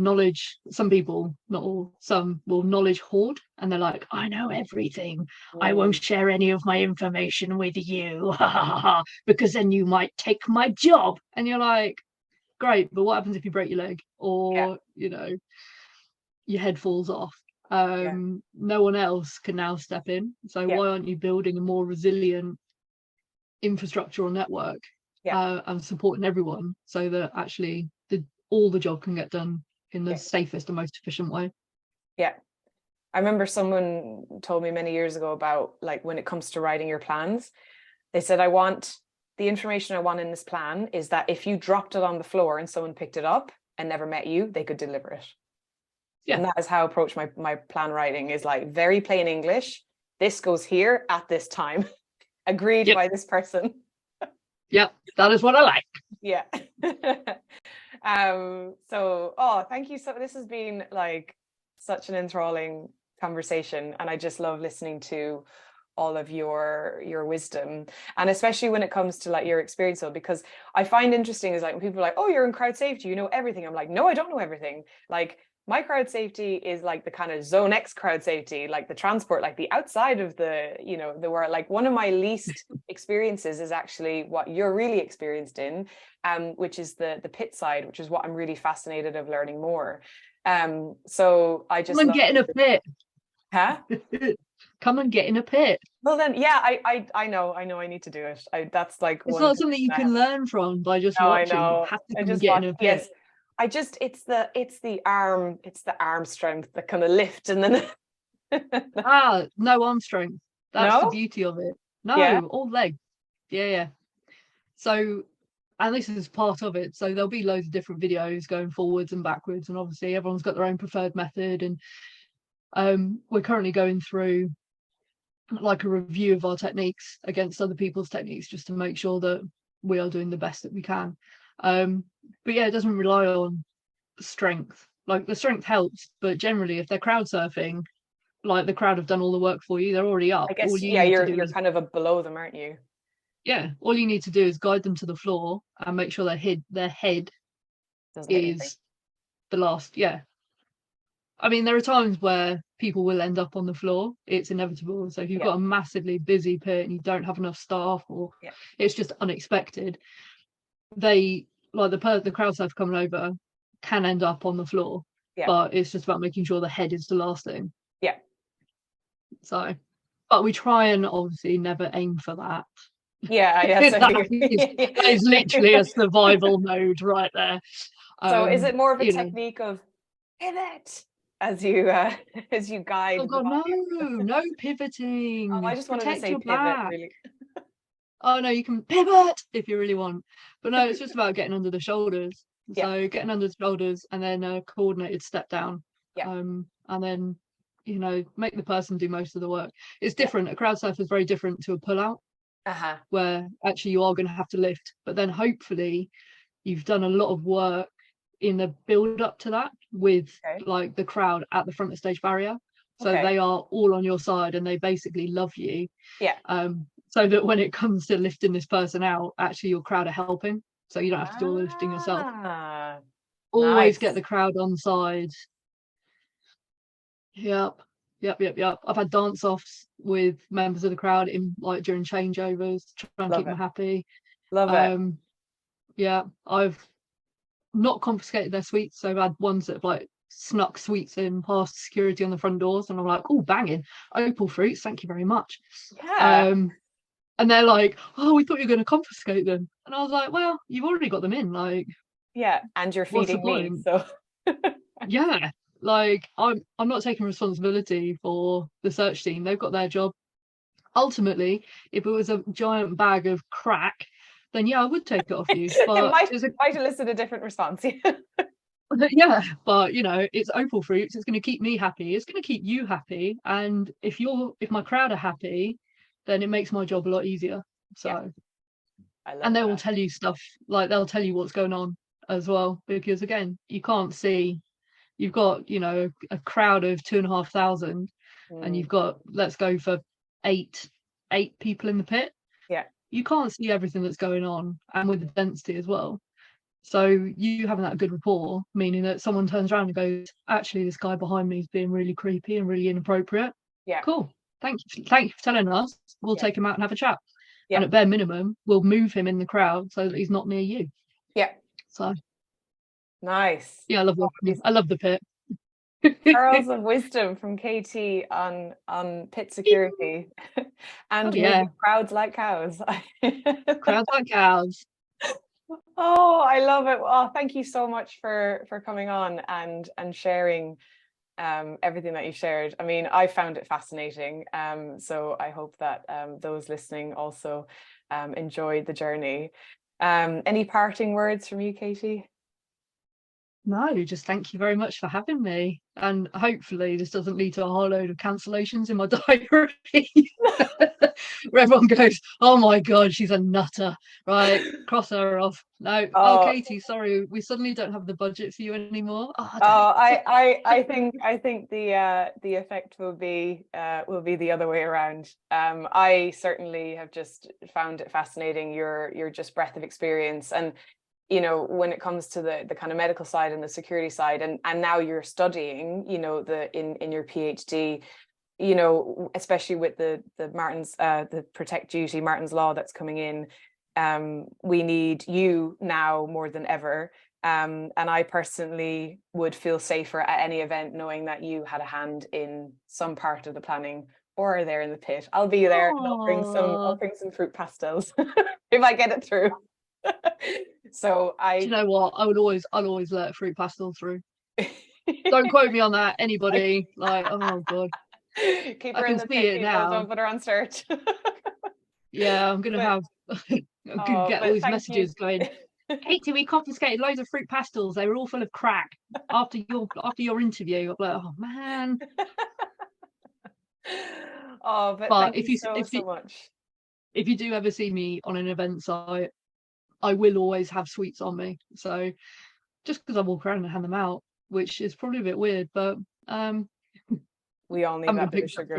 some people, not all, some will knowledge hoard, and they're like, I know everything. I won't share any of my information with you because then you might take my job. And you're like, great, but what happens if you break your leg or your head falls off? No one else can now step in. So why aren't you building a more resilient infrastructure or network, Yeah. and supporting everyone so that actually all the job can get done in the safest and most efficient way. Yeah. I remember someone told me many years ago about, like, when it comes to writing your plans, they said, the information I want in this plan is that if you dropped it on the floor and someone picked it up and never met you, they could deliver it. Yeah. And that is how I approach my plan writing, is like very plain English. This goes here at this time. Agreed by this person. Yep, that is what I like. Yeah. So, thank you. So this has been like such an enthralling conversation, and I just love listening to all of your wisdom, and especially when it comes to like your experience, though, because I find interesting is like when people are like, oh, you're in crowd safety, you know everything. I'm like, no, I don't know everything. Like, my crowd safety is like the kind of zone X crowd safety, like the transport, like the outside of the, you know, the world. Like, one of my least experiences is actually what you're really experienced in, which is the pit side, which is what I'm really fascinated of learning more. So I just come and get in a pit. Huh? Come and get in a pit. Well then, yeah, I know I need to do it. That's like, it's not something you can learn from by just watching. I know. You have to come and get in a pit. Yes. It's the arm strength that kind of lift, and then no arm strength. That's the beauty of it. No, all leg. Yeah. So, and this is part of it. So there'll be loads of different videos going forwards and backwards, and obviously everyone's got their own preferred method. And we're currently going through like a review of our techniques against other people's techniques, just to make sure that we are doing the best that we can. But yeah, it doesn't rely on strength. Like, the strength helps, but generally if they're crowd surfing, like, the crowd have done all the work for you, they're already up. I guess, all you're kind of below them, aren't you? Yeah, all you need to do is guide them to the floor and make sure their head is the last. I mean, there are times where people will end up on the floor. It's inevitable. So if you've got a massively busy pit and you don't have enough staff, or it's just unexpected, they, like, the crowd surf coming over can end up on the floor. But it's just about making sure the head is the last thing. So, but we try and obviously never aim for that. That is literally a survival mode right there. So is it more of a technique of pivot as you guide? Oh god, no pivoting. I just wanted to say pivot, really. Oh no, you can pivot if you really want, but no, it's just about getting under the shoulders. So getting under the shoulders and then a coordinated step down, and then, you know, make the person do most of the work. It's different. A crowd surf is very different to a pull out, where actually you are going to have to lift, but then hopefully you've done a lot of work in the build up to that with like the crowd at the front of the stage barrier, so they are all on your side and they basically love you, so that when it comes to lifting this person out, actually your crowd are helping, so you don't have to do all the lifting yourself. Always get the crowd on side. Yep. I've had dance offs with members of the crowd in, like, during changeovers, try and keep them happy. Love it. Yeah, I've not confiscated their sweets, so I've had ones that have like snuck sweets in past security on the front doors, and I'm like, oh, banging, opal fruits, thank you very much. And they're like, oh, we thought you were going to confiscate them, and I was like, well, you've already got them in, like, and you're feeding me, so like, I'm not taking responsibility for the search team. They've got their job. Ultimately, if it was a giant bag of crack, then I would take it off you. But it might elicit a different response. But you know, it's opal fruits. It's going to keep me happy. It's going to keep you happy. And if my crowd are happy, then it makes my job a lot easier. So, and they will tell you stuff, like they'll tell you what's going on as well, because again, you can't see. You've got, you know, a crowd of 2,500, and you've got, let's go for eight people in the pit. You can't see everything that's going on, and with the density as well. So you having that good rapport, meaning that someone turns around and goes, actually, this guy behind me is being really creepy and really inappropriate. Cool. Thank you for telling us. We'll take him out and have a chat. And at bare minimum, we'll move him in the crowd so that he's not near you. So nice. I love the pit. pearls of wisdom from KT on pit security and maybe crowds like cows. Crowds like cows. Oh, I love it. Oh, thank you so much for coming on and sharing everything that you shared. I mean, I found it fascinating. So I hope that those listening also enjoyed the journey. Any parting words from you, KT? No, just thank you very much for having me. And hopefully this doesn't lead to a whole load of cancellations in my diary. Where everyone goes, oh my God, she's a nutter. Right, cross her off. No, KT, sorry, we suddenly don't have the budget for you anymore. I think the effect will be the other way around. I certainly have just found it fascinating, your just breadth of experience. And you know, when it comes to the kind of medical side and the security side, and now you're studying, you know, in your PhD, you know, especially with the Martin's the Protect Duty Martin's Law that's coming in, we need you now more than ever. And I personally would feel safer at any event knowing that you had a hand in some part of the planning or are there in the pit. I'll be there. And I'll bring some fruit pastels if I get it through. So do you know what? I'll always let fruit pastel through. Don't quote me on that, anybody. Like, oh God. Keep her in the pit now. Don't put her on search. Yeah, I'm gonna have get all these messages going. KT, we confiscated loads of fruit pastels. They were all full of crack after your interview. I'm like, oh man. Oh, but thank you so much. If you do ever see me on an event site, I will always have sweets on me. So just because I walk around and hand them out, which is probably a bit weird, but we all need that bit of sugar.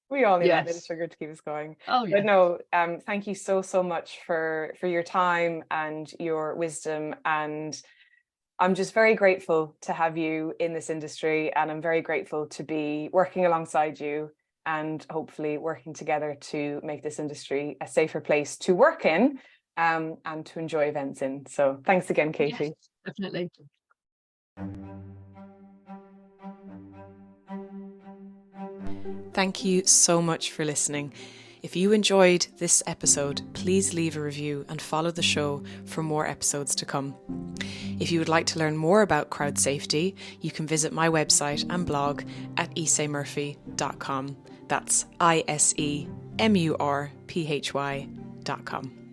We all need that bit of sugar to keep us going. Oh yeah. But no, thank you so much for your time and your wisdom. And I'm just very grateful to have you in this industry, and I'm very grateful to be working alongside you and hopefully working together to make this industry a safer place to work in. And to enjoy events in. So thanks again, KT. Yes, definitely. Thank you so much for listening. If you enjoyed this episode, please leave a review and follow the show for more episodes to come. If you would like to learn more about crowd safety, you can visit my website and blog at isemurphy.com. That's ISEMURPHY.com.